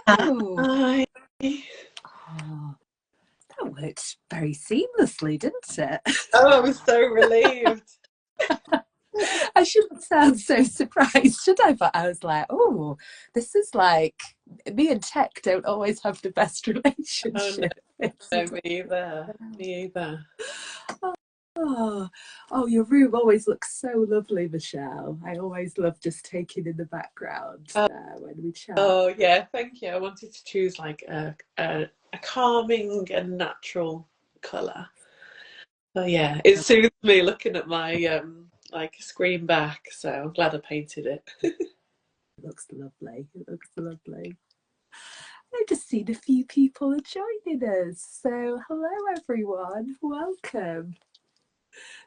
Hello. Hi. Oh, that worked very seamlessly, didn't it? Oh, I was so relieved. I shouldn't sound so surprised, should I? But I was like, oh, this is like me and tech don't always have the best Oh relationship. no, me either. Me either. Oh, oh, your room always looks so lovely, Michelle. I always love just taking in the background Oh, when we chat. oh, yeah, thank you. I wanted to choose like a calming and natural colour. Oh yeah, it soothes me looking at my like screen back, so I'm glad I painted it. It looks lovely. It looks lovely. I've just seen a few people are joining us. So, hello everyone, welcome.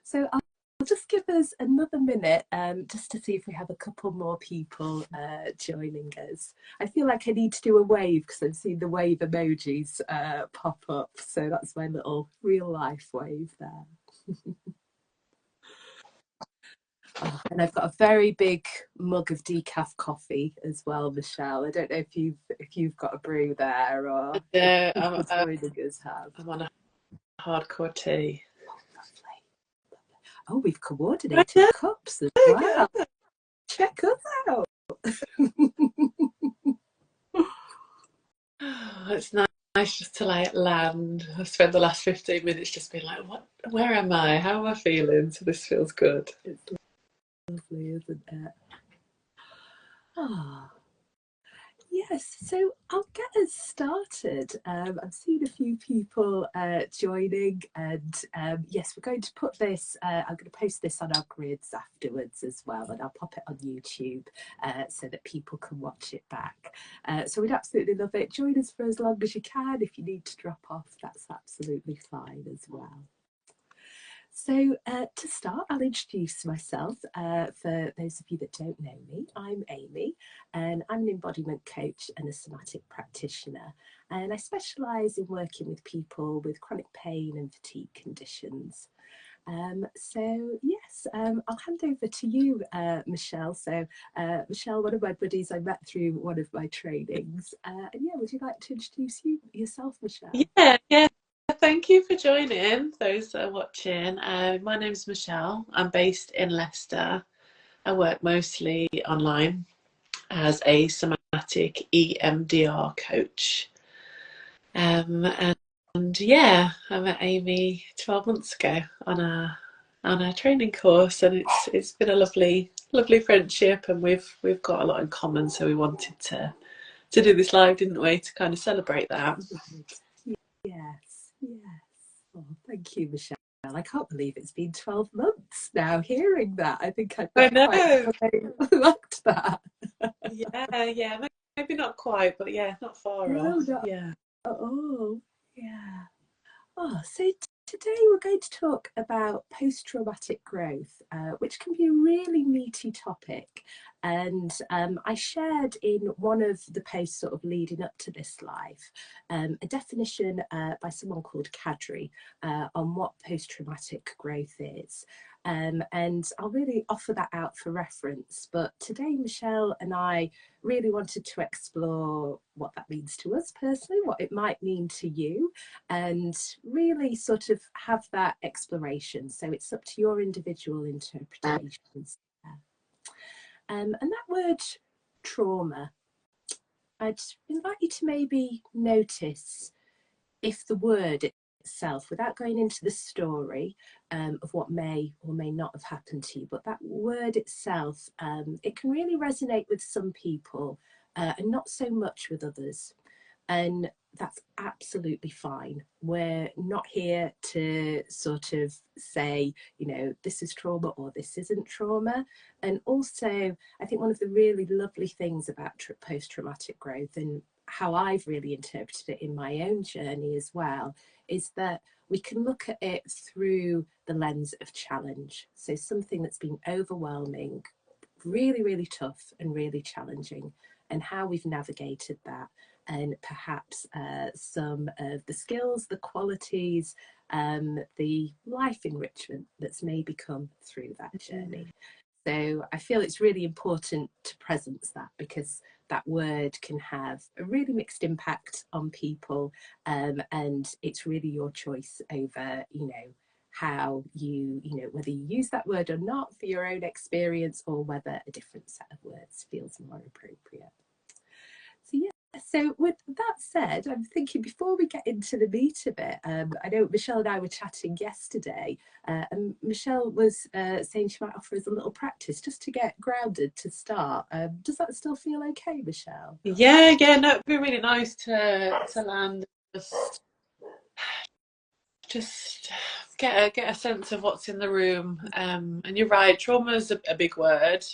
So, I'll just give us another minute just to see if we have a couple more people joining us. I feel like I need to do a wave because I've seen the wave emojis pop up. So, that's my little real life wave there. Oh, and I've got a very big mug of decaf coffee as well, Michelle. I don't know if you've got a brew there or Yeah, if the joining us have. I'm on a hardcore tea. Oh, we've coordinated cups as well. Check us out. It's nice just to like land. I've spent the last 15 minutes just being like, what? Where am I? How am I feeling? So this feels good. It's lovely, isn't it? Ah. Yes, so I'll get us started. I've seen a few people joining, and yes, we're going to put this, I'm going to post this on our grids afterwards as well, and I'll pop it on YouTube so that people can watch it back. So we'd absolutely love it. Join us for as long as you can. If you need to drop off, that's absolutely fine as well. So to start, I'll introduce myself. For those of you that don't know me, I'm Amy, and I'm an embodiment coach and a somatic practitioner. And I specialise in working with people with chronic pain and fatigue conditions. So yes, I'll hand over to you, Michelle. So Michelle, one of my buddies I met through one of my trainings. And yeah, would you like to introduce yourself, Michelle? Yeah. Thank you for joining, those that are watching. My name's Michelle. I'm based in Leicester. I work mostly online as a somatic EMDR coach. And yeah, I met Amy 12 months ago on a training course, and it's been a lovely friendship, and we've got a lot in common. So we wanted to do this live, didn't we, to kind of celebrate that. Yes, yes. Oh, thank you, Michelle. I can't believe it's been 12 months now hearing that. I think I've I not quite know. looked that. Yeah, maybe not quite, but yeah, not far No, off. not Yeah. at all. Yeah. Oh, so today we're going to talk about post-traumatic growth, which can be a really meaty topic. And I shared in one of the posts sort of leading up to this live, a definition by someone called Kadri on what post-traumatic growth is. And I'll really offer that out for reference. But today, Michelle and I really wanted to explore what that means to us personally, what it might mean to you, and really sort of have that exploration. So it's up to your individual interpretations. And that word trauma, I'd invite you to maybe notice if the word itself, without going into the story of what may or may not have happened to you, but that word itself, it can really resonate with some people and not so much with others. And that's absolutely fine. We're not here to sort of say, you know, this is trauma or this isn't trauma. And also, I think one of the really lovely things about post-traumatic growth, and how I've really interpreted it in my own journey as well, is that we can look at it through the lens of challenge. So something that's been overwhelming, really, really tough and really challenging, and how we've navigated that, and perhaps some of the skills, the qualities, the life enrichment that's maybe come through that journey. So I feel it's really important to presence that, because that word can have a really mixed impact on people, and it's really your choice over, how whether you use that word or not for your own experience, or whether a different set of words feels more appropriate. So yeah, so with that said, I'm thinking before we get into the meat of it, I know Michelle and I were chatting yesterday, and Michelle was saying she might offer us a little practice just to get grounded to start. Does that still feel okay, Michelle? Yeah, no, it'd be really nice to land, just get a sense of what's in the room. And you're right, trauma is a big word,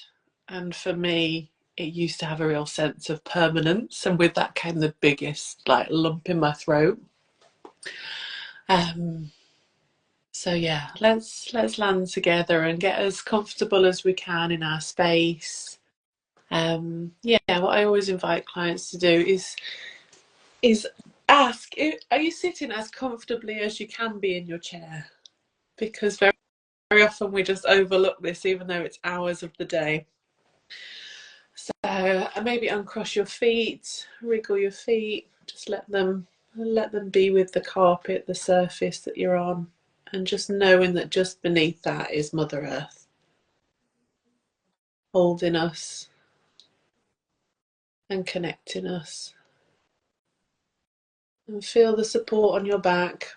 and for me, it used to have a real sense of permanence, and with that came the biggest lump in my throat. So yeah, let's land together and get as comfortable as we can in our space. Yeah, what I always invite clients to do is ask, are you sitting as comfortably as you can be in your chair? Because very often we just overlook this, even though it's hours of the day. So maybe uncross your feet, wriggle your feet, just let them be with the carpet, the surface that you're on, and just knowing that just beneath that is Mother Earth, holding us and connecting us. And feel the support on your back.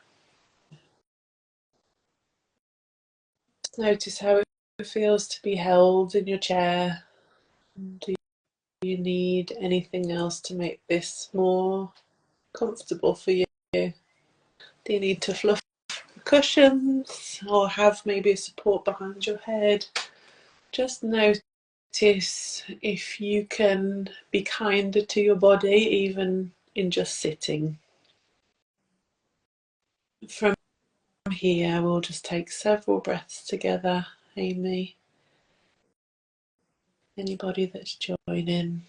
Just notice how it feels to be held in your chair. Do you need anything else to make this more comfortable for you? Do you need to fluff cushions or have maybe a support behind your head? Just notice if you can be kinder to your body, even in just sitting. From here, we'll just take several breaths together, Amy. Anybody that's joining,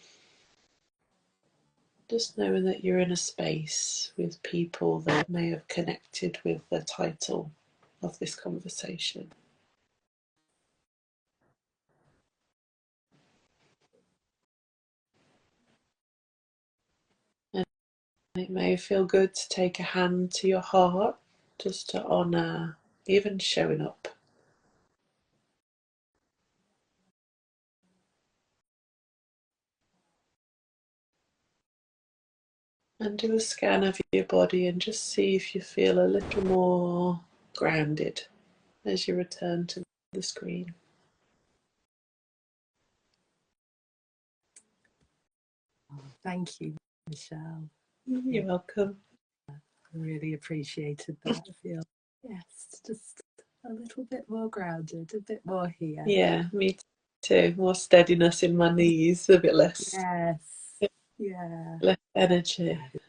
just knowing that you're in a space with people that may have connected with the title of this conversation. And it may feel good to take a hand to your heart, just to honour even showing up. And do a scan of your body and just see if you feel a little more grounded as you return to the screen. Oh, thank you, Michelle. You're welcome. I really appreciated that. I feel, yes, just a little bit more grounded, a bit more here. Yeah, me too. More steadiness in my knees, a bit less. Yes. Yeah. Less energy. Yeah,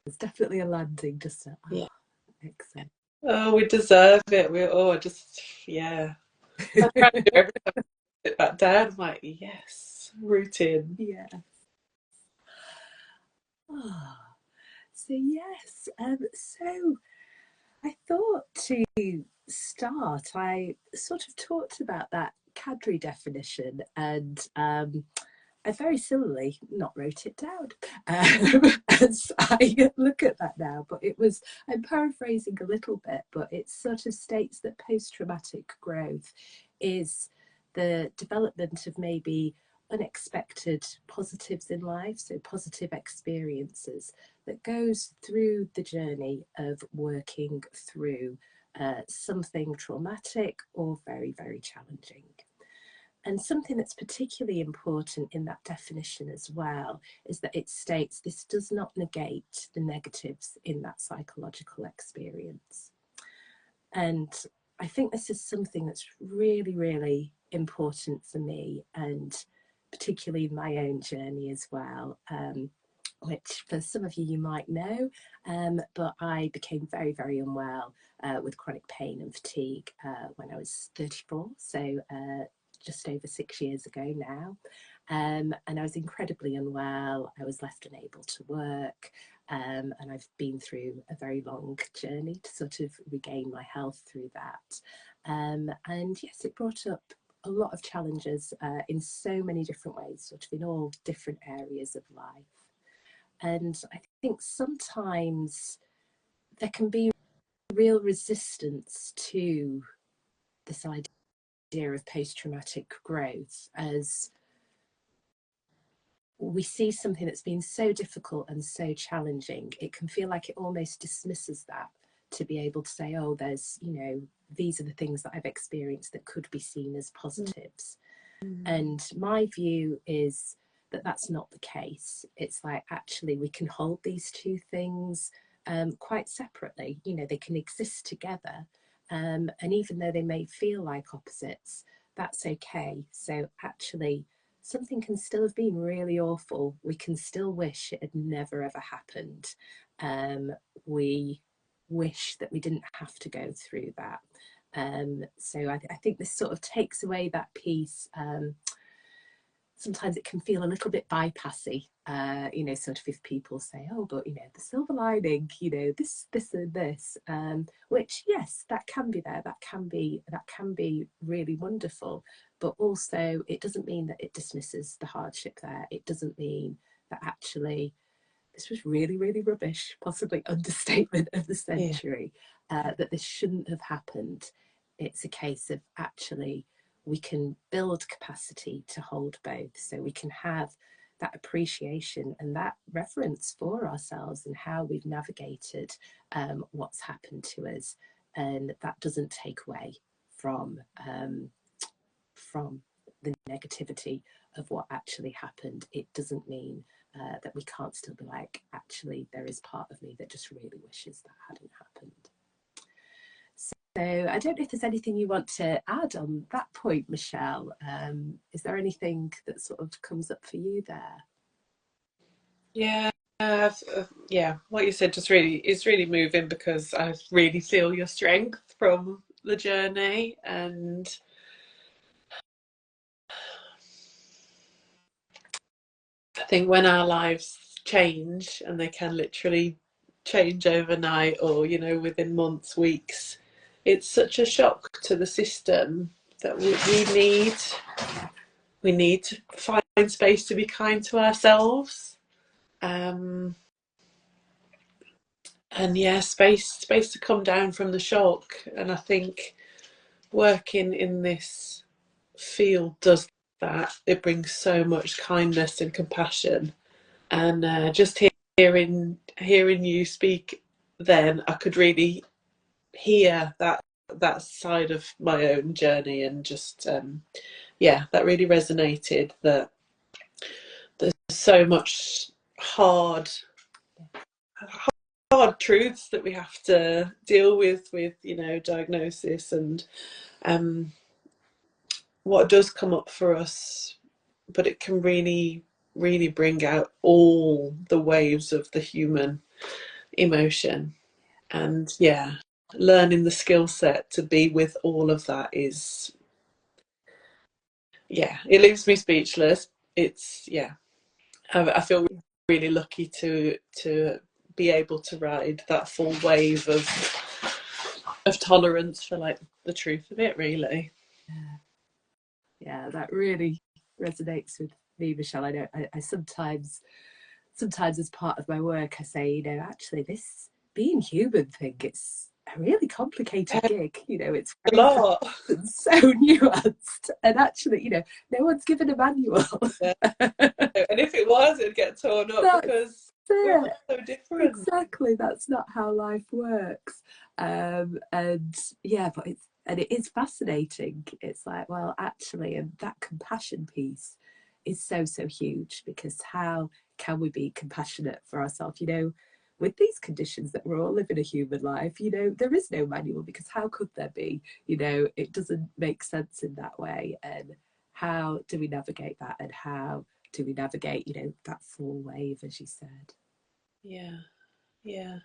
there's definitely a landing. Just Yeah. excellent. Oh, we deserve it. Yeah. I try to do every time I sit back down. I'm like, yes, routine. Yeah. Oh, so yes. So I thought to start, I sort of talked about that Cadre definition, and I very similarly not wrote it down as I look at that now, but I'm paraphrasing a little bit, but it sort of states that post-traumatic growth is the development of maybe unexpected positives in life, so positive experiences that goes through the journey of working through something traumatic or very, very challenging. And something that's particularly important in that definition as well is that it states this does not negate the negatives in that psychological experience. And I think this is something that's really, really important for me, and particularly in my own journey as well. Which for some of you might know, but I became very, very unwell with chronic pain and fatigue when I was 34, so just over 6 years ago now. And I was incredibly unwell. I was left unable to work. And I've been through a very long journey to sort of regain my health through that. And yes, it brought up a lot of challenges in so many different ways, sort of in all different areas of life. And I think sometimes there can be real resistance to this idea of post-traumatic growth, as we see something that's been so difficult and so challenging, it can feel like it almost dismisses that, to be able to say, oh, there's, you know, these are the things that I've experienced that could be seen as positives. And my view is that that's not the case. It's like, actually, we can hold these two things quite separately. You know, they can exist together. And even though they may feel like opposites, that's okay. So actually, something can still have been really awful. We can still wish it had never ever happened. We wish that we didn't have to go through that. So I think this sort of takes away that piece. Sometimes it can feel a little bit bypassy, you know, sort of if people say, oh, but, you know, the silver lining, you know, this and this, which, yes, that can be there, that can be really wonderful, but also it doesn't mean that it dismisses the hardship there. It doesn't mean that actually this was really, really rubbish, possibly understatement of the century, that this shouldn't have happened. It's a case of actually we can build capacity to hold both, so we can have that appreciation and that reverence for ourselves and how we've navigated what's happened to us, and that doesn't take away from the negativity of what actually happened. It doesn't mean that we can't still be like, actually, there is part of me that just really wishes that hadn't happened. So I don't know if there's anything you want to add on that point, Michelle. Is there anything that sort of comes up for you there? Yeah, yeah. What you said just really is really moving, because I really feel your strength from the journey, and I think when our lives change, and they can literally change overnight, or you know, within months, weeks, it's such a shock to the system that we need to find space to be kind to ourselves. And yeah, space to come down from the shock. And I think working in this field does that. It brings so much kindness and compassion. And just hearing you speak, then I could really hear that side of my own journey, and just yeah, that really resonated. That there's so much hard truths that we have to deal with, you know, diagnosis, and um, what does come up for us, but it can really bring out all the waves of the human emotion. And yeah, learning the skill set to be with all of that is, yeah, it leaves me speechless. It's, yeah, I feel really lucky to be able to ride that full wave of tolerance for like the truth of it, really. Yeah, that really resonates with me, Michelle. I know I sometimes as part of my work, I say, you know, actually this being human thing, it's a really complicated gig. You know, it's A very lot. and so nuanced. And actually, you know, no one's given a manual. Yeah. And if it was, it'd get torn up, That's because we're all it. so different. Exactly. That's not how life works. And yeah, but it is fascinating. It's like, well, actually, and that compassion piece is so huge, because how can we be compassionate for ourselves? You know, with these conditions that we're all living a human life, you know, there is no manual, because how could there be? You know, it doesn't make sense in that way. And how do we navigate that? And how do we navigate, you know, that full wave, as you said? Yeah, yeah.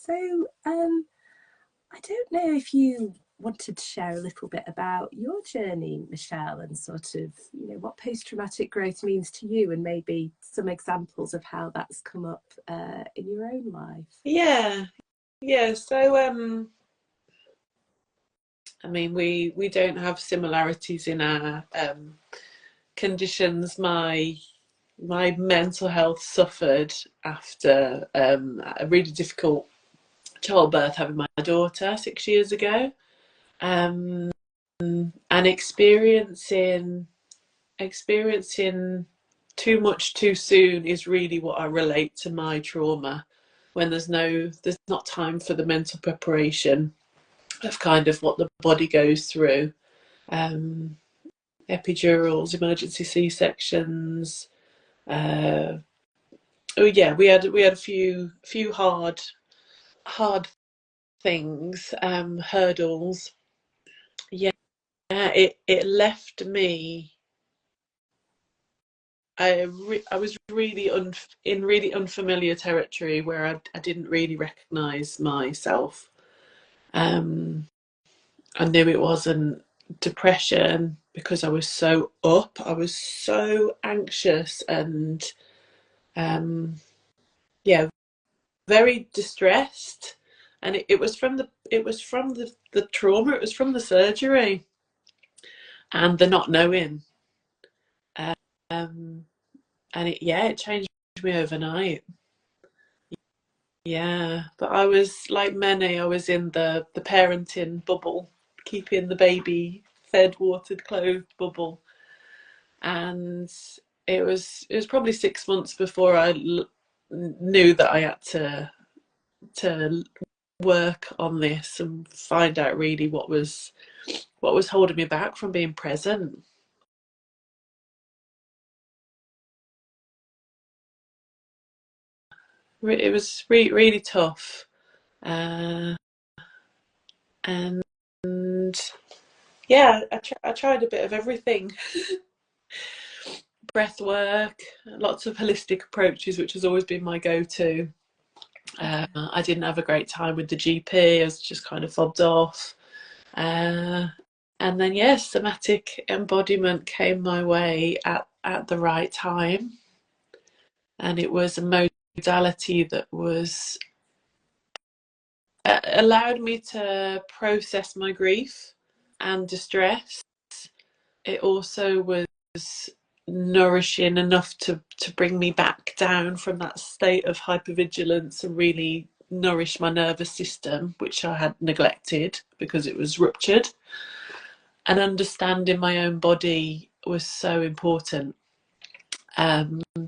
So, I don't know if you wanted to share a little bit about your journey, Michelle, and sort of, you know, what post-traumatic growth means to you, and maybe some examples of how that's come up in your own life. Yeah, yeah. So I mean, we don't have similarities in our conditions. My mental health suffered after a really difficult childbirth, having my daughter 6 years ago, and experiencing too much too soon is really what I relate to my trauma. When there's not time for the mental preparation of kind of what the body goes through. Um, Epidurals, emergency C-sections. Oh yeah, we had a few hard things, hurdles. Yeah, it left me. I was really in really unfamiliar territory where I didn't really recognise myself. I knew it wasn't depression because I was so up. I was so anxious and yeah, very distressed. And it was from the trauma. It was from the surgery and the not knowing. Um, and it changed me overnight. Yeah, but I was like many. I was in the parenting bubble, keeping the baby fed, watered, clothed bubble, and it was probably 6 months before I knew that I had to work on this and find out really what was holding me back from being present. It was really tough, uh, and yeah, I tried a bit of everything. Breath work, lots of holistic approaches, which has always been my go-to. I didn't have a great time with the GP. I was just kind of fobbed off. Uh, and then, yes, somatic embodiment came my way at the right time. And it was a modality that was allowed me to process my grief and distress. It also was nourishing enough to bring me back down from that state of hypervigilance and really nourish my nervous system, which I had neglected because it was ruptured. And understanding my own body was so important.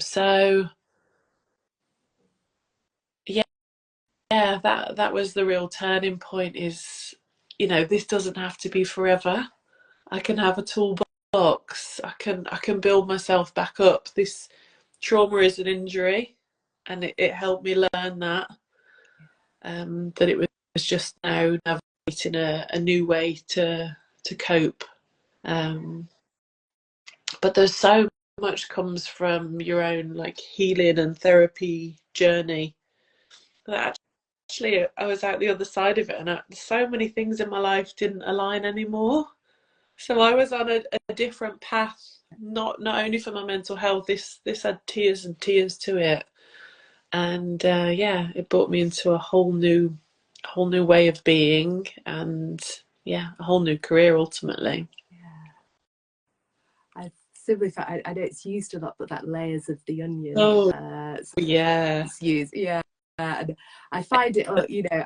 So yeah, that was the real turning point. Is this doesn't have to be forever. I can have a toolbox. I can build myself back up. This trauma is an injury, and it helped me learn that it was just now navigating a new way to cope. Um, but there's so much comes from your own like healing and therapy journey that actually I was out the other side of it, and so many things in my life didn't align anymore. So I was on a different path, not only for my mental health. This had tears and tears to it, and yeah, it brought me into a whole new way of being, and yeah, a whole new career ultimately. Yeah. I simply I know it's used a lot, but that layers of the onion. Oh yeah, It's used, yeah. And I find it,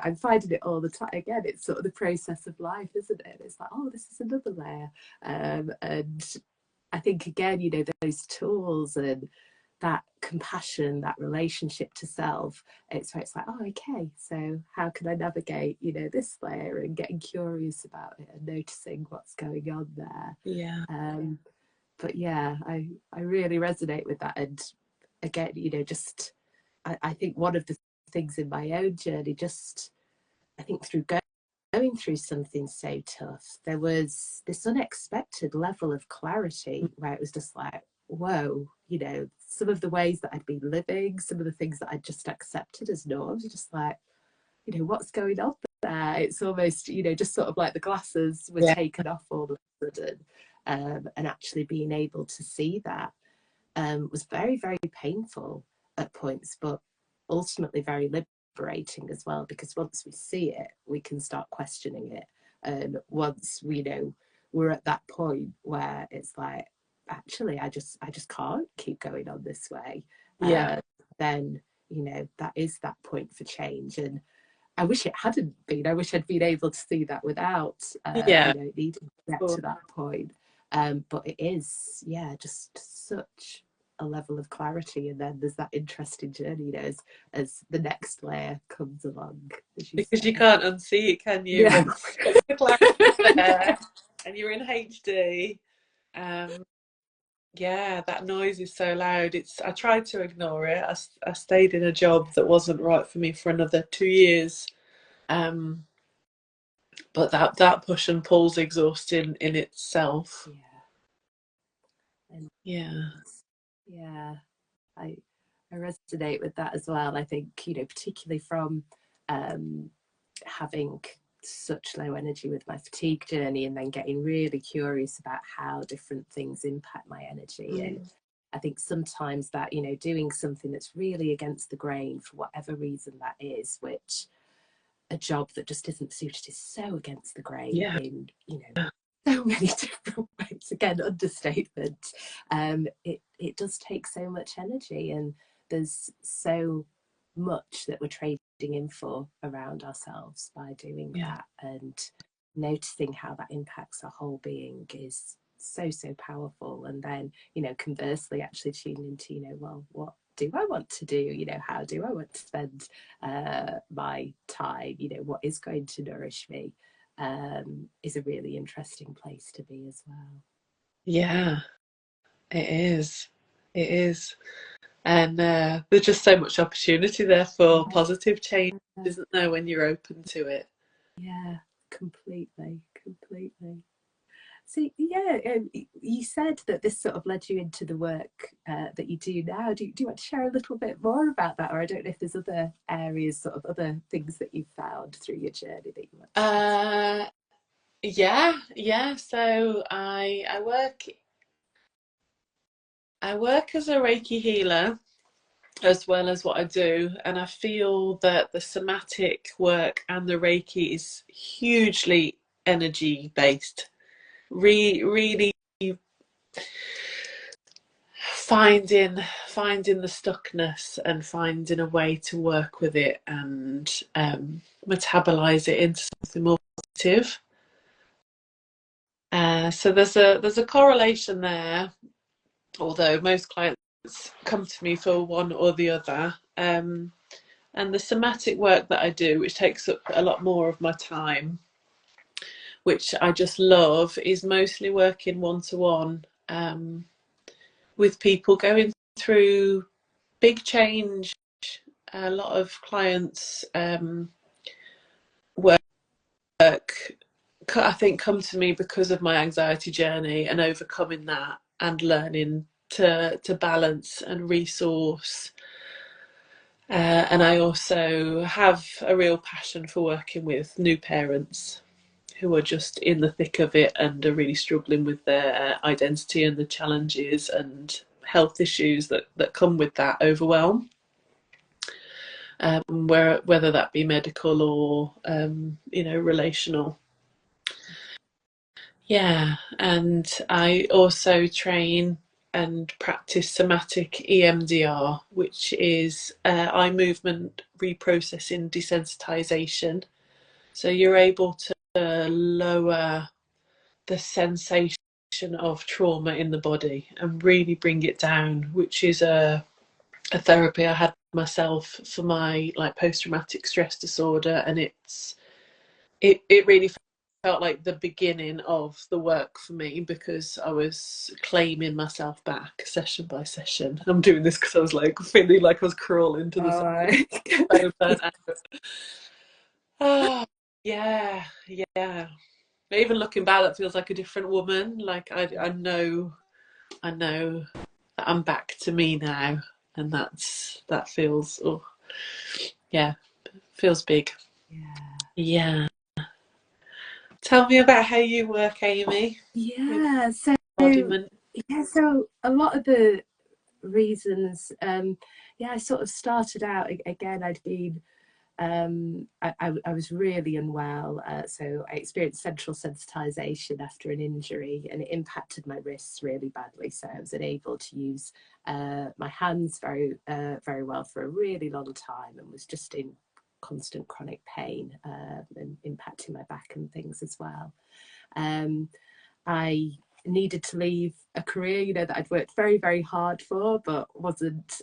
I'm finding it all the time. Again, it's sort of the process of life, isn't it? It's like, oh, this is another layer. And I think, again, those tools and that compassion, that relationship to self, it's where it's like, oh, okay, so how can I navigate, this layer, and getting curious about it and noticing what's going on there. yeah, But yeah, I really resonate with that. And again, just I think one of the things in my own journey, just I think through going through something so tough, there was this unexpected level of clarity where it was just like, whoa, some of the ways that I'd been living, some of the things that I'd just accepted as norms, just like, what's going on there? It's almost, just sort of like the glasses were yeah, taken off all of a sudden. And actually being able to see that was very, very painful at points, but ultimately very liberating as well, because once we see it, we can start questioning it. And once we know we're at that point where it's like, actually, I just can't keep going on this way, Yeah. then that is that point for change. And I wish it hadn't been. I wish I'd been able to see that without, Yeah. needing to get to that point. But it is, yeah, just such a level of clarity. And then there's that interesting journey, as the next layer comes along, as you Because you say. can't unsee it, can you? Yeah. When the clarity there and you're in HD. Um, yeah, that noise is so loud. I tried to ignore it. I stayed in a job that wasn't right for me for another 2 years. Um, but that push and pull's exhausting in itself. Yeah. And Yeah. yeah, I I resonate with that as well. I think, particularly from having such low energy with my fatigue journey, and then getting really curious about how different things impact my energy. And I think sometimes that, doing something that's really against the grain for whatever reason that is, which a job that just isn't suited is so against the grain Yeah. in, so many different ways. Again, understatement. It does take so much energy, and there's so much that we're trading in for around ourselves by doing Yeah. that. And noticing how that impacts our whole being is so powerful. And then, conversely, actually tuning into, well, what do I want to do? How do I want to spend my time? What is going to nourish me? Is a really interesting place to be as well. Yeah, it is. It is. And there's just so much opportunity there for positive change, isn't there, when you're open to it? Yeah, completely. So yeah, you said that this sort of led you into the work that you do now. Do you want to share a little bit more about that, or I don't know if there's other areas, sort of other things that you've found through your journey that you want to share? Yeah. So I work as a Reiki healer as well as what I do, and I feel that the somatic work and the Reiki is hugely energy based. Really finding the stuckness and finding a way to work with it and metabolize it into something more positive. So there's a correlation there, although most clients come to me for one or the other. And the somatic work that I do, which takes up a lot more of my time, which I just love, is mostly working one to one with people going through big change. A lot of clients work, I think, come to me because of my anxiety journey and overcoming that and learning to balance and resource. And I also have a real passion for working with new parents who are just in the thick of it and are really struggling with their identity and the challenges and health issues that come with that overwhelm. Whether that be medical or relational. Yeah, and I also train and practice somatic EMDR, which is eye movement reprocessing desensitization. So you're able to lower the sensation of trauma in the body and really bring it down, which is a therapy I had myself for my post-traumatic stress disorder, and it really felt like the beginning of the work for me because I was claiming myself back session by session. I'm doing this because I was feeling like I was crawling to the session. So burnt out. Oh, yeah, yeah. Even looking back, that feels like a different woman. I know that I'm back to me now, and that feels, oh yeah, feels big. Yeah. Tell me about how you work, Amy, with Yeah, so embodiment. a lot of the reasons, I sort of started out again. I'd been I was really unwell, so I experienced central sensitization after an injury, and it impacted my wrists really badly. So I was unable to use my hands very well for a really long time, and was just in constant chronic pain, and impacting my back and things as well. I needed to leave a career, that I'd worked very hard for, but wasn't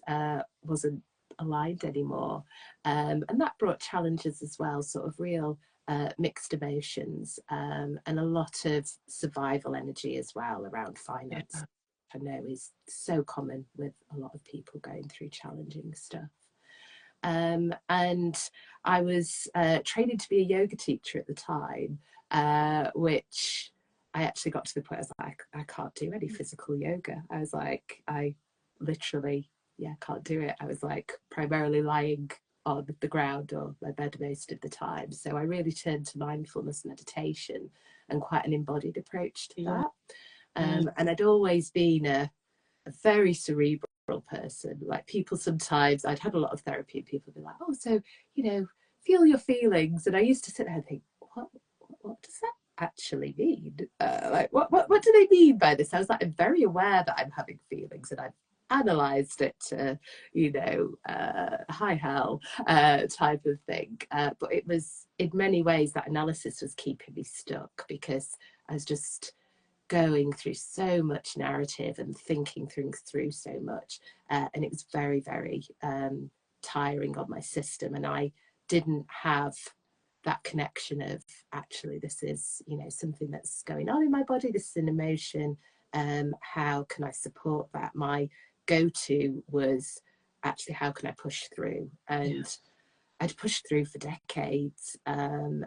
aligned anymore. And that brought challenges as well, sort of real mixed emotions, and a lot of survival energy as well around finance. I know is so common with a lot of people going through challenging stuff. And I was training to be a yoga teacher at the time, which I actually got to the point I was like, I can't do any physical yoga. I was like, I literally, can't do it. I was like primarily lying on the ground or my bed most of the time. So I really turned to mindfulness meditation and quite an embodied approach to that. And I'd always been a very cerebral person. Like people sometimes, I'd had a lot of therapy and people would be like, oh, so, feel your feelings. And I used to sit there and think, what does that actually mean? Like, what do they mean by this? I was like, I'm very aware that I'm having feelings and I've analysed it to, high hell type of thing. But it was, in many ways, that analysis was keeping me stuck because I was just going through so much narrative and thinking through so much, and it was very tiring on my system, and I didn't have that connection of actually this is something that's going on in my body, this is an emotion, how can I support that? My go-to was actually how can I push through, and I'd pushed through for decades, and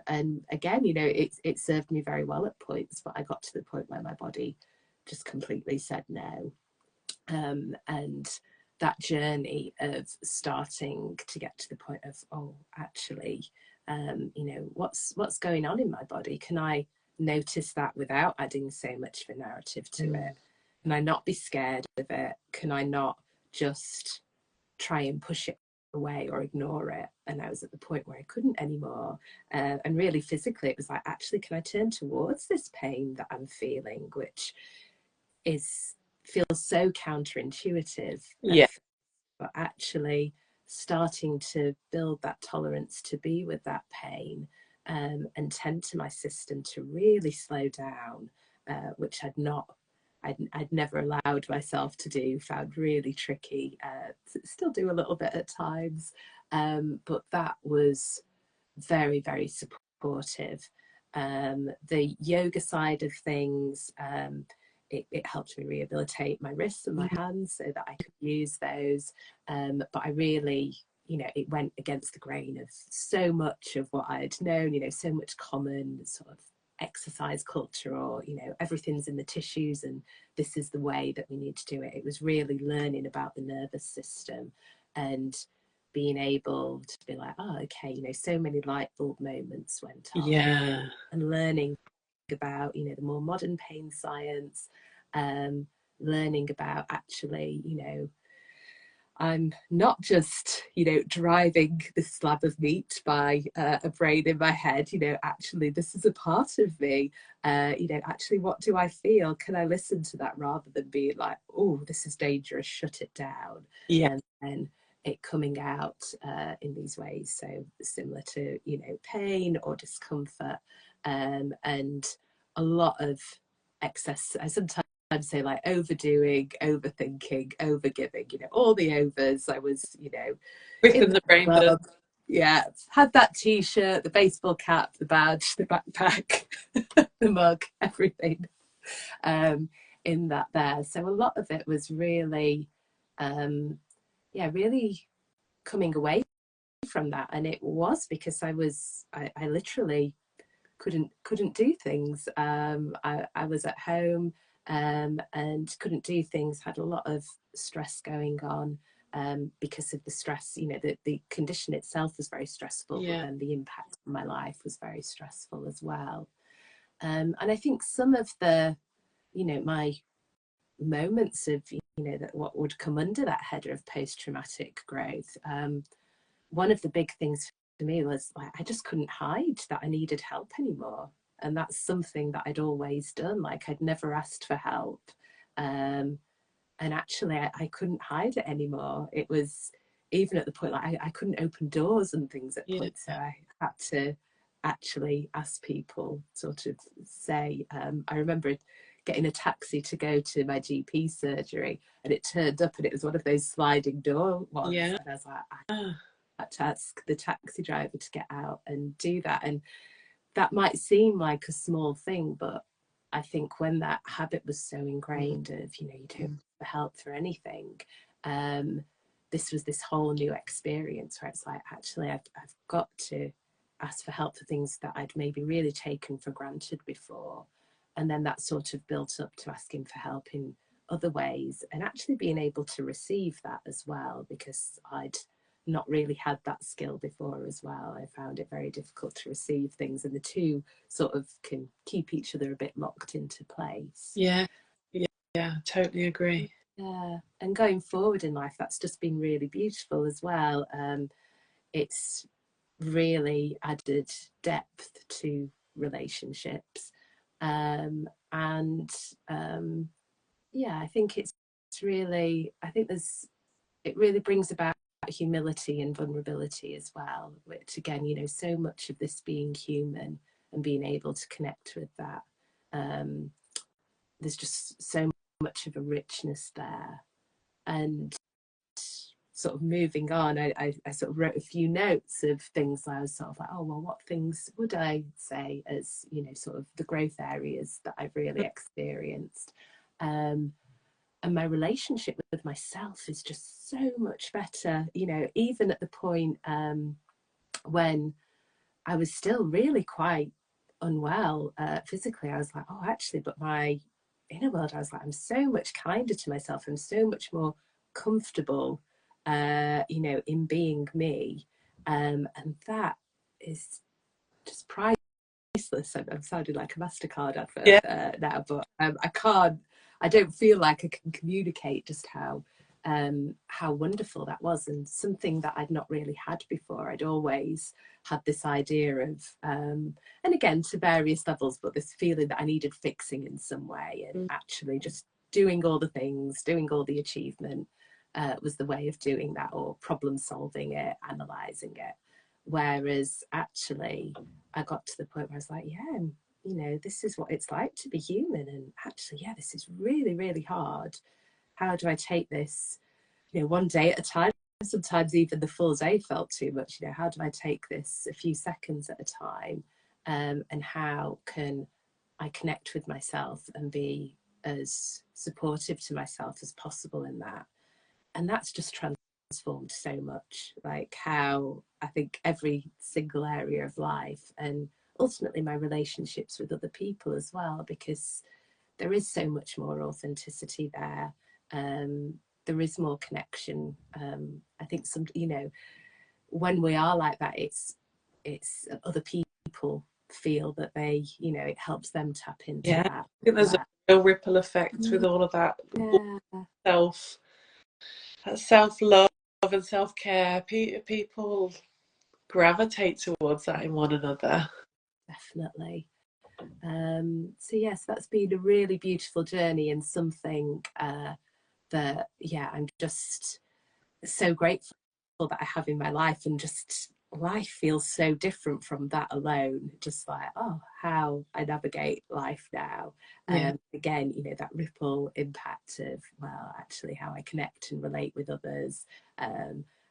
again, it served me very well at points, but I got to the point where my body just completely said no, and that journey of starting to get to the point of, oh, actually, what's going on in my body? Can I notice that without adding so much of a narrative to it? Can I not be scared of it? Can I not just try and push it away or ignore it? And I was at the point where I couldn't anymore, and really physically it was like, actually, can I turn towards this pain that I'm feeling, which feels so counterintuitive at first, but actually starting to build that tolerance to be with that pain, and tend to my system to really slow down, which I'd never allowed myself to do, found really tricky, still do a little bit at times, but that was very supportive. The yoga side of things, it helped me rehabilitate my wrists and my hands so that I could use those, but I really, it went against the grain of so much of what I had known, so much common sort of exercise culture, or everything's in the tissues and this is the way that we need to do it. It was really learning about the nervous system and being able to be like, oh, okay, so many light bulb moments went off, and learning about the more modern pain science, learning about actually I'm not just, driving this slab of meat by a brain in my head, actually, this is a part of me. Actually, what do I feel? Can I listen to that rather than being like, oh, this is dangerous, shut it down. And then it coming out in these ways. So similar to, pain or discomfort, and a lot of excess. I sometimes say like overdoing, overthinking, overgiving, all the overs. I was, within the brain. Had that t-shirt, the baseball cap, the badge, the backpack, the mug, everything, in that there. So a lot of it was really, really coming away from that. And it was because I literally couldn't do things. I was at home, and couldn't do things, had a lot of stress going on, because of the stress, the condition itself was very stressful, but then the impact on my life was very stressful as well. And I think some of the, my moments of, that what would come under that header of post-traumatic growth, one of the big things me was like, I just couldn't hide that I needed help anymore. And that's something that I'd always done. Like, I'd never asked for help. And actually, I couldn't hide it anymore. It was even at the point, like, I couldn't open doors and things at Yeah. points. So I had to actually ask people, sort of say, I remember getting a taxi to go to my GP surgery, and it turned up and it was one of those sliding door ones. Yeah. And I was like, I had to ask the taxi driver to get out and do that. And that might seem like a small thing, but I think when that habit was so ingrained of, you don't ask for help for anything, um, this was this whole new experience where it's like, actually, I've got to ask for help for things that I'd maybe really taken for granted before. And then that sort of built up to asking for help in other ways and actually being able to receive that as well, because I'd not really had that skill before as well. I found it very difficult to receive things, and the two sort of can keep each other a bit locked into place. Yeah. Yeah, totally agree. Yeah, and going forward in life, that's just been really beautiful as well. It's really added depth to relationships, and yeah, I think it's really, I think it really brings about humility and vulnerability as well, which again, so much of this being human and being able to connect with that, there's just so much of a richness there. And sort of moving on, I sort of wrote a few notes of things. I was sort of like, oh well, what things would I say as sort of the growth areas that I've really experienced. And my relationship with myself is just so much better, even at the point when I was still really quite unwell physically. I was like, oh, actually, but my inner world, I was like, I'm so much kinder to myself. I'm so much more comfortable, in being me. And that is just priceless. I'm sounding like a MasterCard Yeah. advert now, but I don't feel like I can communicate just how wonderful that was, and something that I'd not really had before. I'd always had this idea of, and again, to various levels, but this feeling that I needed fixing in some way, and actually just doing all the things, doing all the achievement was the way of doing that, or problem solving it, analysing it. Whereas actually, I got to the point where I was like, yeah, this is what it's like to be human. And actually, yeah, this is really, really hard. How do I take this, one day at a time? Sometimes even the full day felt too much. How do I take this a few seconds at a time? And how can I connect with myself and be as supportive to myself as possible in that? And that's just transformed so much, like how I think every single area of life, and ultimately my relationships with other people as well, because there is so much more authenticity there. There is more connection. I think when we are like that, it's other people feel that it helps them tap into Yeah. that. I think there's a real ripple effect with all of that Yeah, self self love and self care. People gravitate towards that in one another. definitely. So yes, that's been a really beautiful journey, and something that, yeah, I'm just so grateful that I have in my life. And just life feels so different from that alone. Just like, oh, how I navigate life now. Yeah. Again, that ripple impact of, well, actually how I connect and relate with others,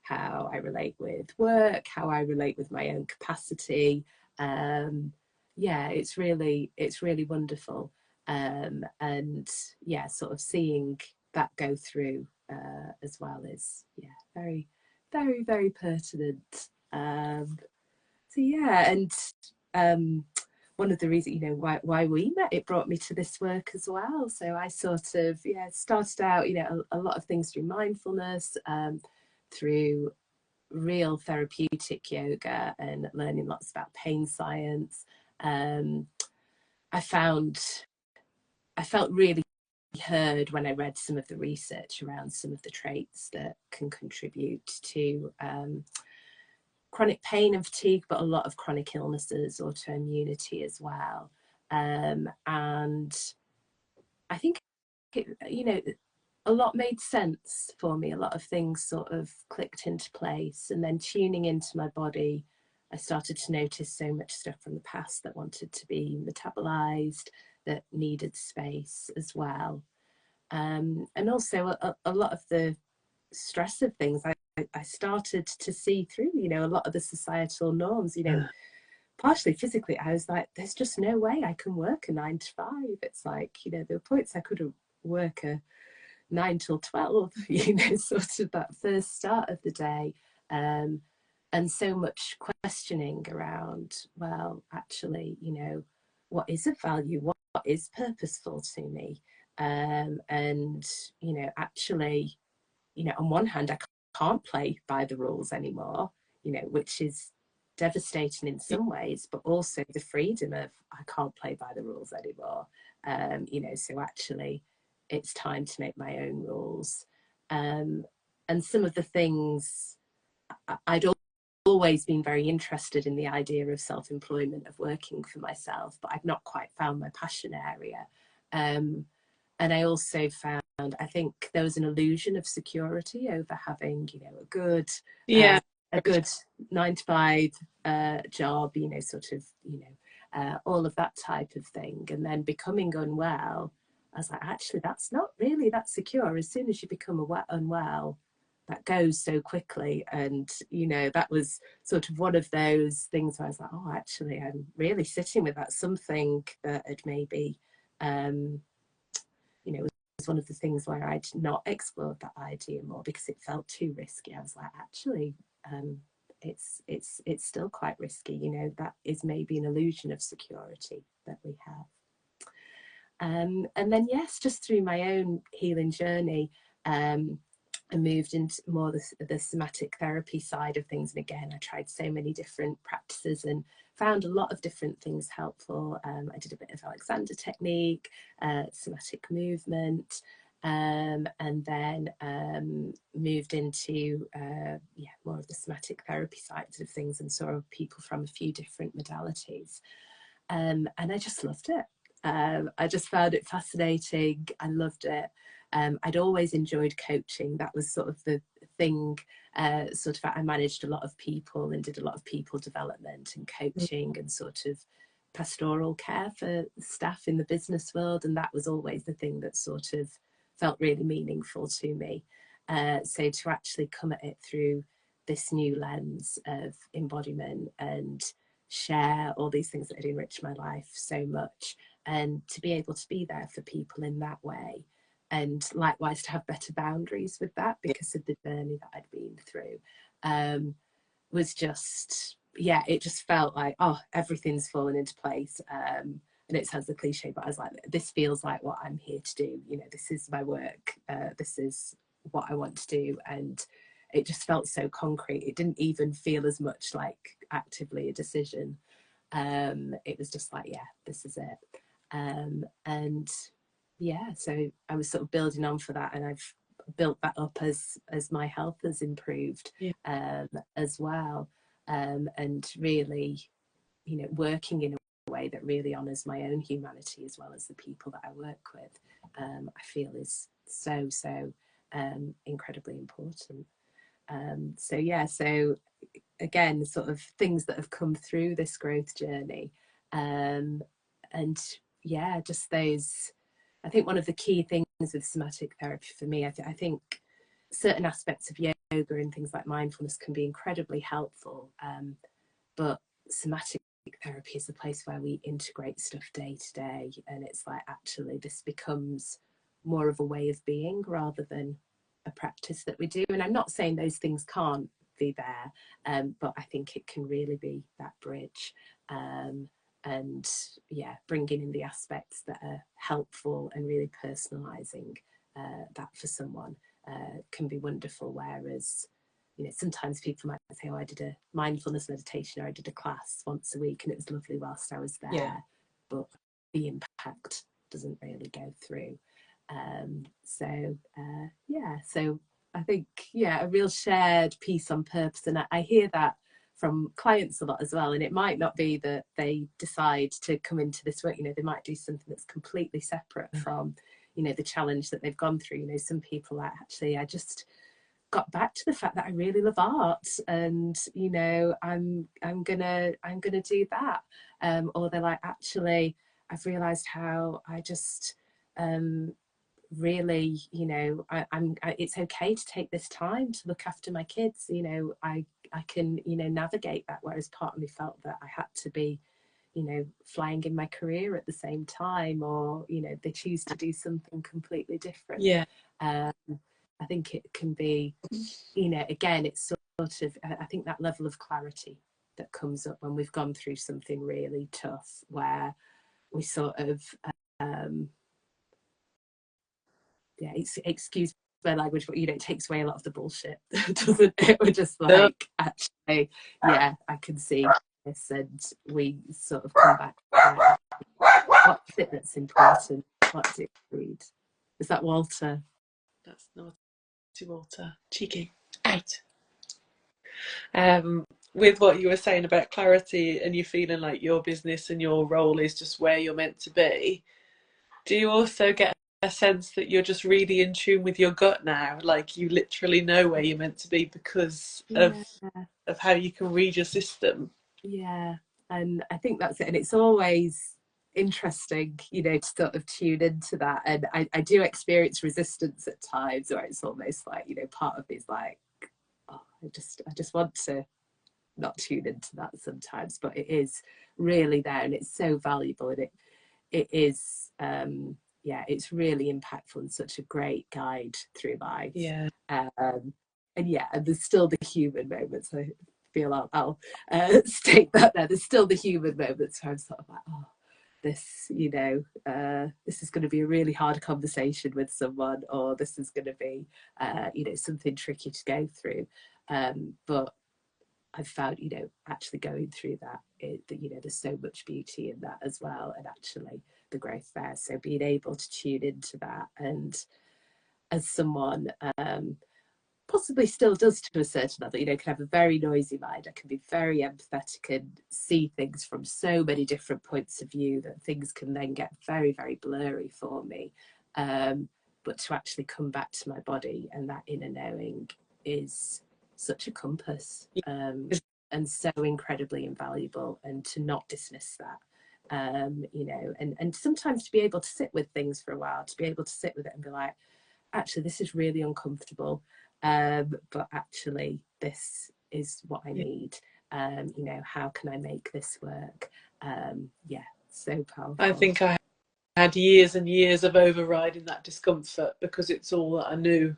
how I relate with work, how I relate with my own capacity. Yeah, it's really wonderful. And yeah, sort of seeing that go through as well is, yeah, very, very, very pertinent. So yeah, and one of the reasons, why we met, it brought me to this work as well. So I sort of, yeah, started out, a lot of things through mindfulness, through real therapeutic yoga and learning lots about pain science. um, I found I felt really heard when I read some of the research around some of the traits that can contribute to chronic pain and fatigue, but a lot of chronic illnesses, autoimmunity as well. And I think, a lot made sense for me. A lot of things sort of clicked into place. And then tuning into my body, I started to notice so much stuff from the past that wanted to be metabolized, that needed space as well. And also a lot of the stress of things I started to see through, a lot of the societal norms, partially physically. I was like, there's just no way I can work a 9 to 5. It's like, there were points I couldn't work a 9 till 12, sort of that first start of the day. And so much questioning around, well, actually, what is of value? What is purposeful to me? And, actually, on one hand, I can't play by the rules anymore, which is devastating in some ways, but also the freedom of I can't play by the rules anymore. So actually it's time to make my own rules. And some of the things I'd always been very interested in, the idea of self-employment, of working for myself, but I've not quite found my passion area. And I also found, I think there was an illusion of security over having, a good, Yeah. a good 9 to 5 job, sort of, all of that type of thing. And then becoming unwell, I was like, actually, that's not really that secure. As soon as you become unwell, that goes so quickly. And, that was sort of one of those things where I was like, oh, actually, I'm really sitting with that. Something that had maybe, was one of the things where I'd not explored that idea more because it felt too risky. I was like, actually, it's still quite risky. That is maybe an illusion of security that we have. And then, yes, just through my own healing journey, I moved into more the somatic therapy side of things. And again, I tried so many different practices and found a lot of different things helpful. I did a bit of Alexander technique, somatic movement, and then moved into more of the somatic therapy sides of things and saw people from a few different modalities. And I just loved it. I just found it fascinating. I loved it. I'd always enjoyed coaching. That was sort of the thing. Sort of, I managed a lot of people and did a lot of people development and coaching and sort of pastoral care for staff in the business world. And that was always the thing that sort of felt really meaningful to me. So to actually come at it through this new lens of embodiment and share all these things that had enriched my life so much, and to be able to be there for people in that way, and likewise to have better boundaries with that because of the journey that I'd been through, was just, it just felt like, oh, everything's fallen into place. And it sounds a cliche, but I was like, this feels like what I'm here to do. This is my work. This is what I want to do. And it just felt so concrete. It didn't even feel as much like actively a decision. It was just like, yeah, this is it. And so I was sort of building on for that, and I've built that up as my health has improved, Yeah. as well, and really, working in a way that really honors my own humanity as well as the people that I work with, I feel is so incredibly important. So again, sort of things that have come through this growth journey, and just those. I think one of the key things with somatic therapy for me, I think certain aspects of yoga and things like mindfulness can be incredibly helpful, but somatic therapy is the place where we integrate stuff day to day, and it's like, actually this becomes more of a way of being rather than a practice that we do. And I'm not saying those things can't be there, but I think it can really be that bridge, and bringing in the aspects that are helpful and really personalizing that for someone can be wonderful. Whereas, sometimes people might say, oh, I did a mindfulness meditation, or I did a class once a week and it was lovely whilst I was there, Yeah. but the impact doesn't really go through. So I think, a real shared piece on purpose. And I hear that from clients a lot as well. And it might not be that they decide to come into this work, they might do something that's completely separate from, the challenge that they've gone through. Some people are actually, I just got back to the fact that I really love art, and I'm gonna do that. Or they're like, actually, I've realized how I just really, it's okay to take this time to look after my kids. I can, navigate that, whereas part of me felt that I had to be, flying in my career at the same time, or they choose to do something completely different. Yeah. I think it can be, again, it's sort of, I think that level of clarity that comes up when we've gone through something really tough, where we sort of excuse my language, but it takes away a lot of the bullshit, doesn't it? We're just like, actually, yeah, I can see this, and we sort of come back to what's it that's important, what's it read. Is that Walter? That's naughty Walter. Cheeky. Out. With what you were saying about clarity and you feeling like your business and your role is just where you're meant to be, do you also get a sense that you're just really in tune with your gut now? Like you literally know where you're meant to be because of how you can read your system? Yeah, and I think that's it. And it's always interesting, to sort of tune into that. And I do experience resistance at times, where it's almost like, part of me is like, oh, I just want to not tune into that sometimes, but it is really there, and it's so valuable, and it is it's really impactful and such a great guide through life. Yeah. And there's still the human moments. I feel I'll state that there. There's still the human moments where I'm sort of like, oh, this, this is going to be a really hard conversation with someone, or this is going to be, something tricky to go through. But I've found, actually going through that, there's so much beauty in that as well, and actually the growth there. So being able to tune into that, and as someone possibly still does to a certain level, can have a very noisy mind. I can be very empathetic and see things from so many different points of view that things can then get very, very blurry for me. But to actually come back to my body and that inner knowing is such a compass, and so incredibly invaluable, and to not dismiss that. And sometimes to be able to sit with things for a while, to be able to sit with it and be like, actually, this is really uncomfortable, but actually, this is what I need. How can I make this work? So powerful. I think I had years and years of overriding that discomfort because it's all that I knew.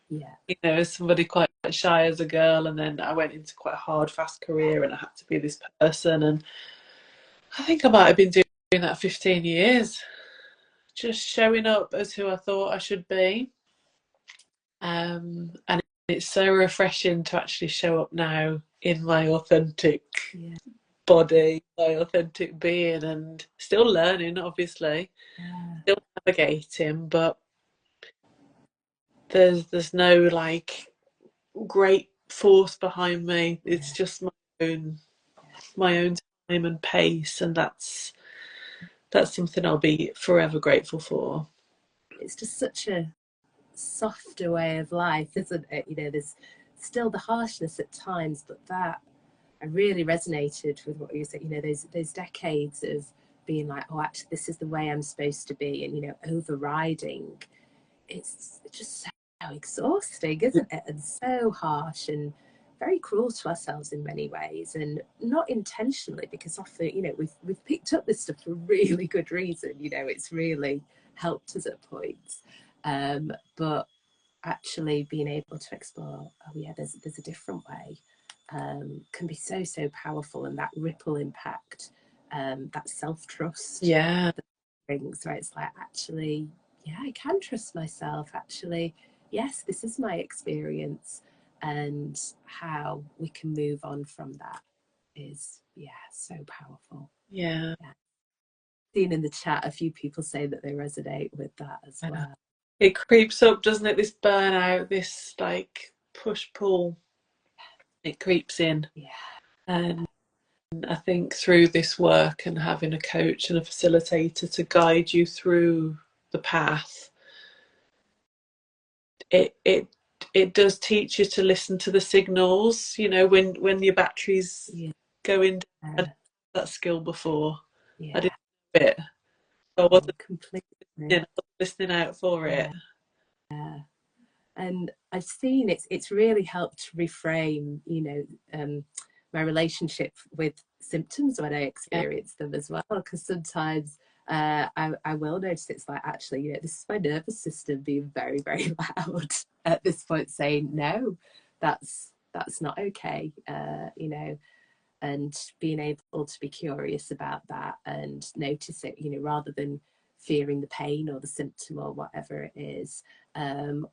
Yeah. As somebody quite shy as a girl, and then I went into quite a hard, fast career, and I had to be this person. And I think I might have been doing that 15 years, just showing up as who I thought I should be. And it's so refreshing to actually show up now in my authentic body, my authentic being, and still learning, obviously, still navigating, but there's no like great force behind me. It's just my own time and pace, and that's something I'll be forever grateful for. It's just such a softer way of life, isn't it? There's still the harshness at times, but that I really resonated with what you said. Those decades of being like, oh, actually, this is the way I'm supposed to be, and overriding. It's just so exhausting, isn't it? And so harsh and very cruel to ourselves in many ways, and not intentionally, because often, we've picked up this stuff for a really good reason. It's really helped us at points. But actually being able to explore, oh yeah, there's a different way, can be so powerful, and that ripple impact, that self-trust, Yeah, that brings, right? It's like, actually, yeah, I can trust myself. Actually, yes, this is my experience, and how we can move on from that is, so powerful. yeah. Seeing in the chat a few people say that they resonate with that as well. It creeps up, doesn't it? This burnout, this like push pull. It creeps in. Yeah. And I think through this work and having a coach and a facilitator to guide you through the path, it does teach you to listen to the signals. You know, when your batteries Yeah. go in. I didn't have that skill before. I Yeah. didn't have it. I Oh, wasn't completely. listening out for it. Yeah. And I've seen it's really helped reframe, my relationship with symptoms when I Yeah. experience them as well. Because sometimes I will notice it's like, actually, this is my nervous system being very, very loud at this point, saying no, that's not okay. And being able to be curious about that and notice it, rather than fearing the pain or the symptom or whatever it is,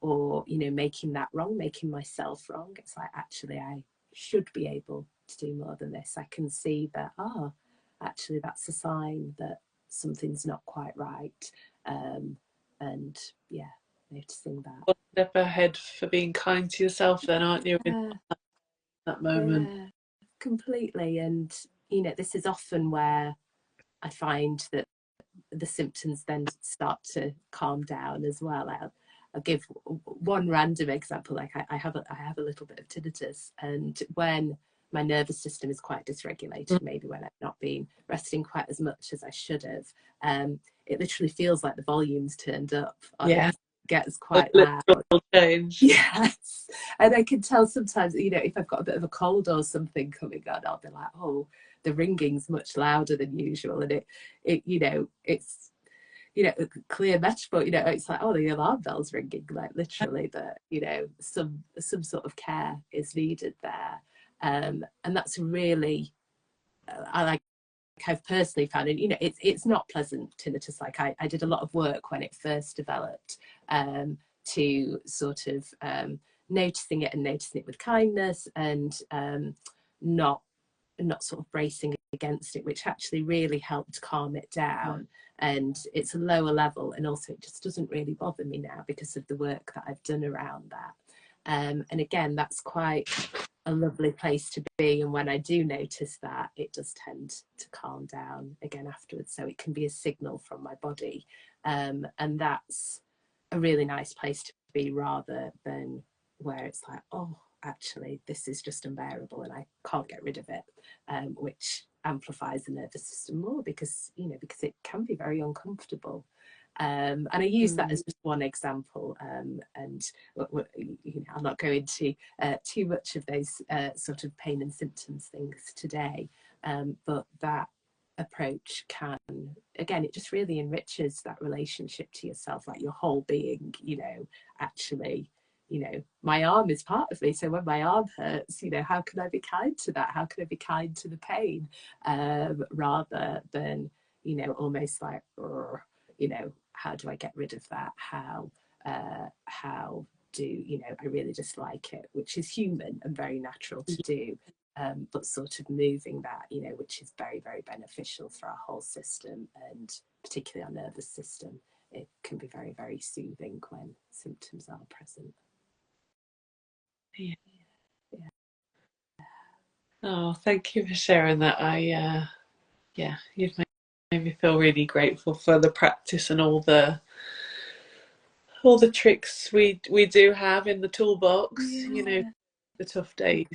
or making that wrong, making myself wrong. It's like, actually, I should be able to do more than this. I can see that, actually, that's a sign that something's not quite right. And yeah, noticing that. One step ahead for being kind to yourself, then, aren't you, in Yeah, that moment? yeah, completely. And this is often where I find that the symptoms then start to calm down as well. I'll give one random example. Like I have a little bit of tinnitus, and when my nervous system is quite dysregulated, maybe when I've not been resting quite as much as I should have, it literally feels like the volume's turned up. Yeah. It gets A quite loud. literal change. Yes. And I can tell sometimes, if I've got a bit of a cold or something coming on, I'll be like, oh, the ringing's much louder than usual. And it's, a clear metaphor, it's like, oh, the alarm bell's ringing, like literally that, some sort of care is needed there. And that's really, I like, I've personally found, and it's not pleasant tinnitus. Like I did a lot of work when it first developed, to sort of noticing it with kindness, and not sort of bracing against it, which actually really helped calm it down. And it's a lower level, and also it just doesn't really bother me now because of the work that I've done around that. And again, that's quite a lovely place to be. And when I do notice that, it does tend to calm down again afterwards. So it can be a signal from my body. And that's a really nice place to be, rather than where it's like, oh, actually, this is just unbearable and I can't get rid of it, which amplifies the nervous system more, because it can be very uncomfortable. And I use that as just one example, and I'm not going to too much of those sort of pain and symptoms things today, but that approach can, again, it just really enriches that relationship to yourself, like your whole being. Actually, my arm is part of me, so when my arm hurts, how can I be kind to that? How can I be kind to the pain, rather than almost like, how do I get rid of that? How do I really dislike it, which is human and very natural to do, but sort of moving that, which is very, very beneficial for our whole system, and particularly our nervous system. It can be very, very soothing when symptoms are present. Yeah. Yeah. Oh, thank you for sharing that. Yeah, you've made me feel really grateful for the practice and all the tricks we do have in the toolbox. Yeah, The tough days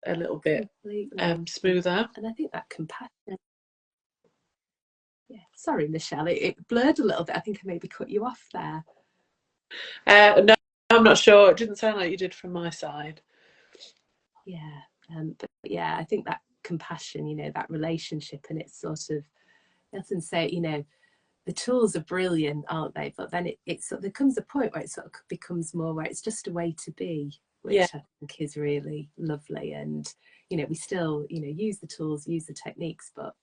a little bit completely. smoother. And I think that compassion. Yeah. Sorry, Michelle. It blurred a little bit. I think I maybe cut you off there. No, I'm not sure. It didn't sound like you did from my side. Yeah. But yeah, I think that compassion, that relationship, and it's sort of, I often say, the tools are brilliant, aren't they? But then it sort of, there comes a point where it sort of becomes more where it's just a way to be, Yeah, which I think is really lovely. And we still use the tools, use the techniques, but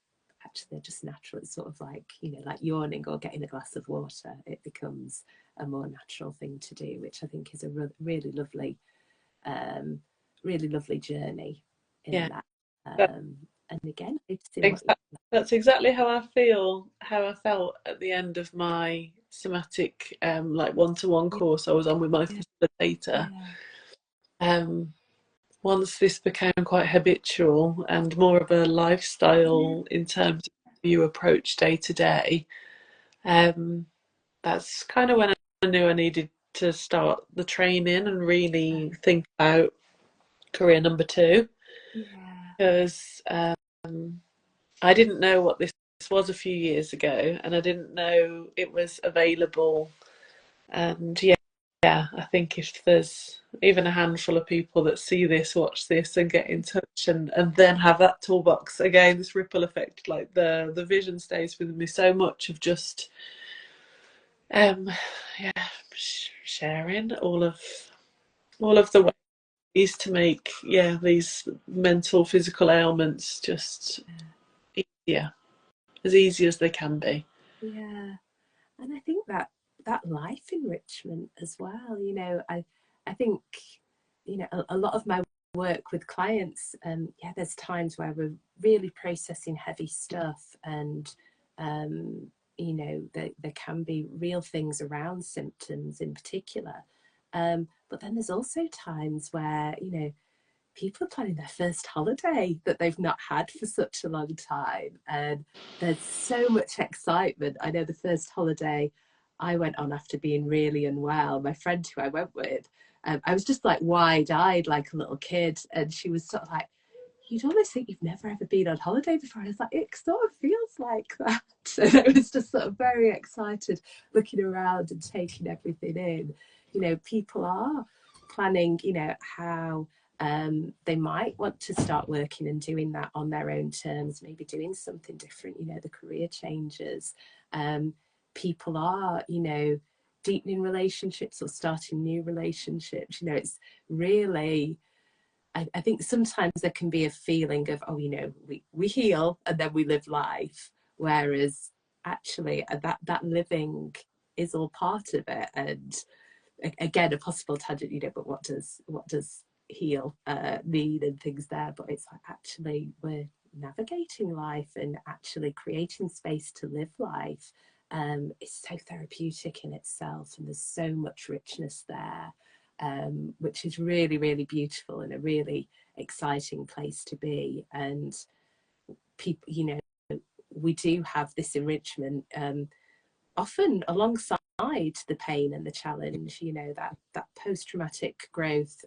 actually they're just natural. It's sort of like like yawning or getting a glass of water. It becomes a more natural thing to do, which I think is a really lovely, um, really lovely journey in yeah. that. That, And again, noticing what. exactly, that's exactly how I feel. How I felt at the end of my somatic, like one-to-one Yeah, course I was on with my facilitator. yeah, Um, once this became quite habitual and more of a Yeah, lifestyle in terms of how you approach day to day, that's kind of when I knew I needed to start the training and really think about career number two, yeah, because I didn't know what this was a few years ago, and I didn't know it was available. And yeah, I think if there's even a handful of people that see this, watch this, and get in touch, and then have that toolbox again, this ripple effect, like the vision stays with me so much of just um yeah, sharing all of the ways to make these mental physical ailments just easier, as easy as they can be. yeah. And I think that that life enrichment as well, I think, a lot of my work with clients, yeah, there's times where we're really processing heavy stuff, and there can be real things around symptoms in particular. But then there's also times where, people are planning their first holiday that they've not had for such a long time. And there's so much excitement. I know the first holiday I went on after being really unwell, my friend who I went with, I was just like wide eyed, like a little kid. And she was sort of like, you'd almost think you've never ever been on holiday before. I was like, it sort of feels like that. And I was just sort of very excited looking around and taking everything in. People are planning, how they might want to start working and doing that on their own terms, maybe doing something different, the career changes. People are, deepening relationships or starting new relationships. It's really, I think sometimes there can be a feeling of, oh, we heal and then we live life, whereas actually that living is all part of it. And again, a possible tangent, but what does heal mean and things there? But it's like actually we're navigating life and actually creating space to live life. It's so therapeutic in itself, and there's so much richness there, which is really, really beautiful and a really exciting place to be. And people, we do have this enrichment, often alongside the pain and the challenge. That post-traumatic growth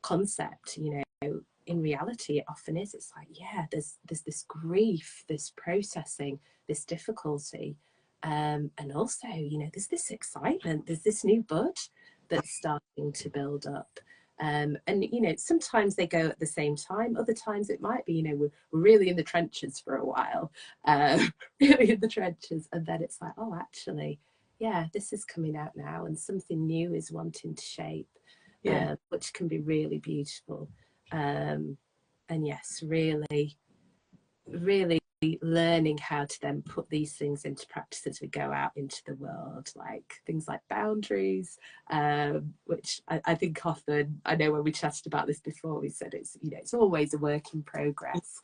concept, in reality it often is. It's like, yeah, there's this grief, this processing, this difficulty, and also, there's this excitement, there's this new bud that's starting to build up. And sometimes they go at the same time, other times it might be, we're really in the trenches for a while, really in the trenches, and then it's like, oh, actually, yeah, this is coming out now and something new is wanting to shape, Yeah, which can be really beautiful. And yes, really, really learning how to then put these things into practice as we go out into the world, like things like boundaries, which I think often, I know when we chatted about this before, we said it's always a work in progress,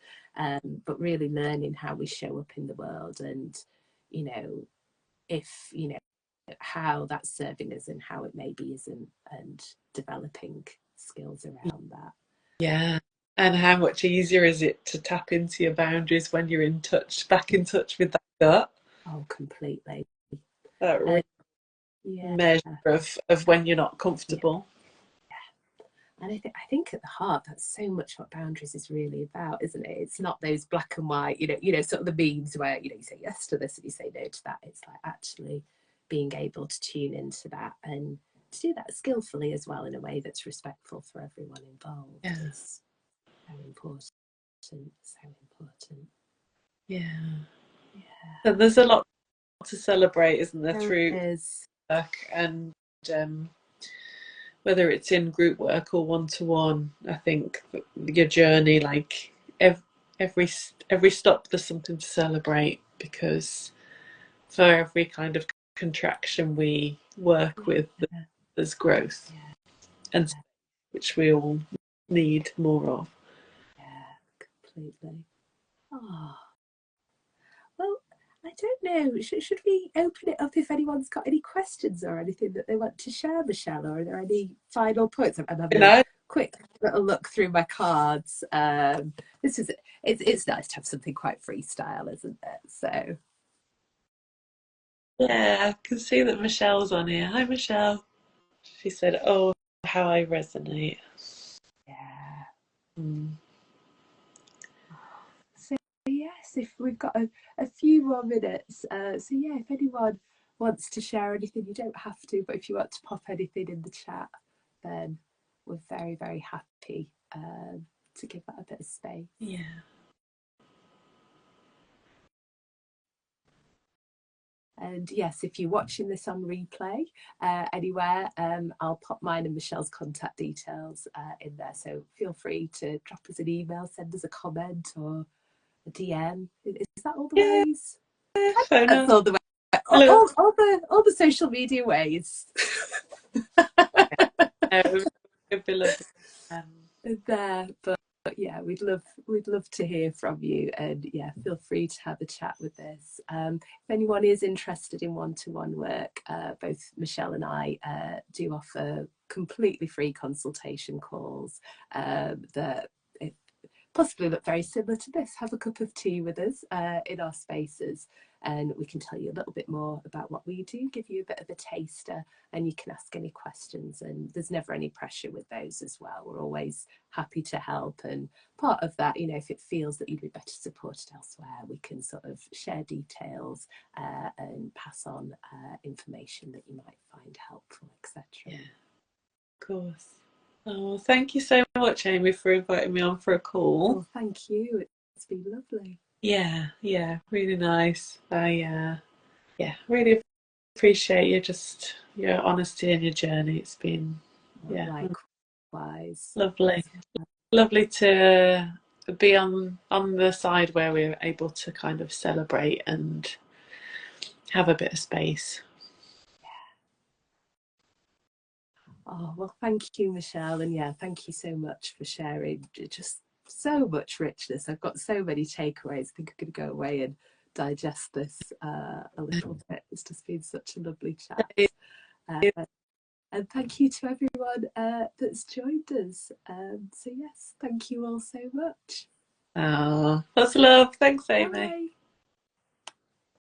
but really learning how we show up in the world, and if how that's serving us and how it maybe isn't, and developing skills around that. yeah. And how much easier is it to tap into your boundaries when you're back in touch with that gut, Oh, completely. that real uh, yeah, measure of when you're not yeah. comfortable. And I think at the heart, that's so much what boundaries is really about, isn't it? It's not those black and white, sort of the memes where, you say yes to this and you say no to that. It's like actually being able to tune into that and to do that skillfully as well, in a way that's respectful for everyone involved, Yeah, is so important. So important. yeah. Yeah, So there's a lot to celebrate, isn't there, there through is. work, and um, whether it's in group work or one to one. I think your journey, like every every stop, there's something to celebrate, because for every kind of contraction we work with, Yeah, there's growth, yeah, and which we all need more of. yeah, completely. Oh, well, I don't know. Should we open it up if anyone's got any questions or anything that they want to share, Michelle? Or are there any final points? I'm having No, quick little look through my cards. This is it's nice to have something quite freestyle, isn't it? So Yeah, I can see that Michelle's on here. Hi, Michelle. She said, "Oh, how I resonate." yeah. Mm. So yes, if we've got a few more minutes, so yeah, if anyone wants to share anything, you don't have to, but if you want to pop anything in the chat, then we're very, very happy to give that a bit of space. Yeah. And yes, if you're watching this on replay anywhere, I'll pop mine and Michelle's contact details in there. So feel free to drop us an email, send us a comment or a DM. Is that all the Yeah, ways? phone That's us. all the way. Hello. All the social media ways. It'd be lovely. Um, There, but yeah, we'd love to hear from you, and yeah, feel free to have a chat with us. If anyone is interested in one-to-one work, both Michelle and I do offer completely free consultation calls that possibly look very similar to this. Have a cup of tea with us in our spaces, and we can tell you a little bit more about what we do, give you a bit of a taster, and you can ask any questions. And there's never any pressure with those as well. We're always happy to help. And part of that, you know, if it feels that you'd be better supported elsewhere, we can sort of share details and pass on information that you might find helpful, etc. yeah, of course. Oh, thank you so much, Amy, for inviting me on for a call. Well, thank you. It's been lovely. Yeah, really nice. Really appreciate your honesty and your journey. It's been Likewise. lovely, lovely to be on the side where we're able to kind of celebrate and have a bit of space. Oh, well, thank you, Michelle. And yeah, thank you so much for sharing just so much richness. I've got so many takeaways. I think I'm going to go away and digest this a little bit. It's just been such a lovely chat. And thank you to everyone that's joined us. So, yes, thank you all so much. Oh, that's love. Thanks, Amy. Bye.